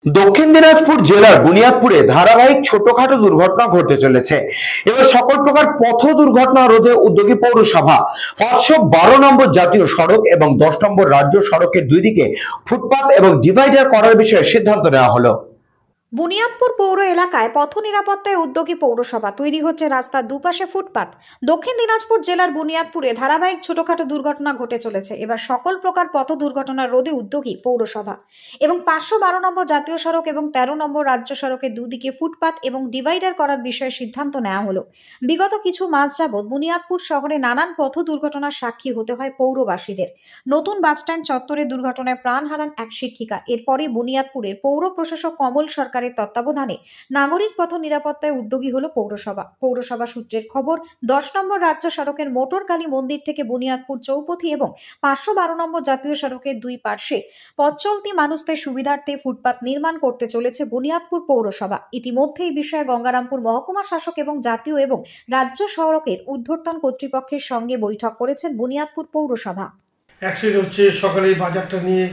দক্ষিণ দিনাজপুর জেলার বুনিয়াদপুরে ধারাবাহিক ছোটখাটো দুর্ঘটনা ঘটতে চলেছে। এবার সকল প্রকার পথ দুর্ঘটনা রোধে উদ্যোগী পৌরসভা 512 নম্বর জাতীয় সড়ক এবং 10 নম্বর রাজ্য সড়কের দুই দিকে ফুটপাত এবং ডিভাইডার করার বিষয়ে সিদ্ধান্ত নেওয়া হলো। বুনিয়াদপুর পৌর এলাকায় পথ নিরাপত্তায় উদ্যোগী পৌরসভা। তৈরি হচ্ছে রাস্তার দুপাশে ফুটপাত। দক্ষিণ দিনাজপুর জেলার বুনিয়াদপুরে ধারাবাহিক ছোটখাটো দুর্ঘটনা ঘটে চলেছে। এবার সকল প্রকার পথ দুর্ঘটনা রোধে উদ্যোগী পৌরসভা এবং 512 নম্বর জাতীয় সড়ক এবং 13 নম্বর রাজ্য সড়কের দুদিকে ফুটপাত এবং ডিভাইডার করার বিষয়ে সিদ্ধান্ত নেওয়া হলো। বিগত কিছু মাস যাবৎ বুনিয়াদপুর শহরে নানান পথ দুর্ঘটনার সাক্ষী হতে হয় পৌরবাসীদের। নতুন বাসস্ট্যান্ড চত্বরে দুর্ঘটনায় প্রাণ হারান এক শিক্ষিকা। এরপরে বুনিয়াদপুরের পৌর প্রশাসক কমল সরকারের তত্ত্বাবধানে নাগরিক পথ নিরাপত্তায় উদ্যোগী হলো পৌরসভা সূত্রের খবর, 10 নম্বর রাজ্য সড়কের মোটরকালী মন্দির থেকে বুনিয়াদপুর চৌপথি এবং 512 নম্বর জাতীয় সড়কের দুই পার্শ্বে পথ চলতি মানুষদের সুবিধার্থে ফুটপাত নির্মাণ করতে চলেছে বুনিয়াদপুর পৌরসভা। ইতিমধ্যে এই বিষয়ে গঙ্গারামপুর মহকুমা শাসক এবং জাতীয় এবং রাজ্য সড়কের ঊর্ধ্বতন কর্তৃপক্ষের সঙ্গে বৈঠক করেছেন বুনিয়াদপুর পৌরসভা। অ্যাক্সিডেন্ট হচ্ছে, সকালে বাজারটা নিয়ে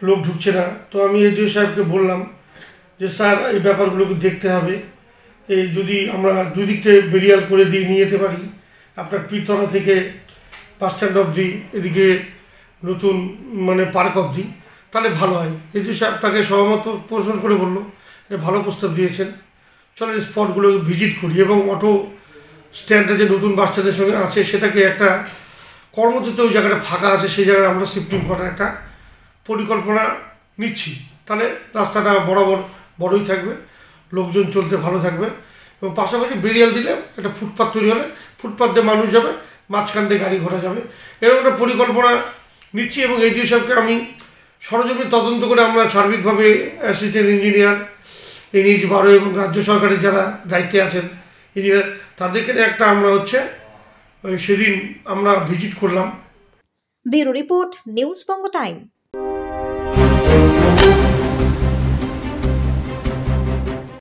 লোক ঢুকছে না, তো আমি এডিও সাহেবকে বললাম যে স্যার এই ব্যাপারগুলোকে দেখতে হবে। এই যদি আমরা দুই দিক থেকে বেরিয়াল করে দিয়ে নিয়ে যেতে পারি, আপনার পীরতলা থেকে বাস স্ট্যান্ড অবধি, এদিকে নতুন পার্ক অবধি, তাহলে ভালো হয়। এডিও সাহেব তাকে সহমত পোষণ করে বললো, এটা ভালো প্রস্তাব দিয়েছেন, চলেন স্পটগুলো ভিজিট করি এবং অটো স্ট্যান্ডটা যে নতুন বাস স্ট্যান্ডের সঙ্গে আছে সেটাকে একটা কর্মসূচিতে ওই জায়গাটা ফাঁকা আছে, সেই জায়গায় আমরা শিফটিং করার একটা পরিকল্পনা নিচ্ছি। তাহলে রাস্তাটা বড়ই থাকবে, লোকজন চলতে ভালো থাকবে এবং পাশাপাশি বেরিয়াল দিলে একটা ফুটপাথ তৈরি হলে ফুটপাথ দিয়ে মানুষ যাবে, মাঝখান দিয়ে গাড়ি ঘোড়া যাবে, এরকম একটা পরিকল্পনা নিচ্ছি। এবং এডিও সাহেবকে আমি সরজমিন তদন্ত করে আমরা সার্বিকভাবে অ্যাসিস্ট্যান্ট ইঞ্জিনিয়ার NH 12 এবং রাজ্য সরকারের যারা দায়িত্বে আছেন ইঞ্জিনিয়ার, তাদেরকে একটা আমরা সেদিন আমরা ভিজিট করলাম। ব্যুরো রিপোর্ট, নিউজ বঙ্গ টাইম।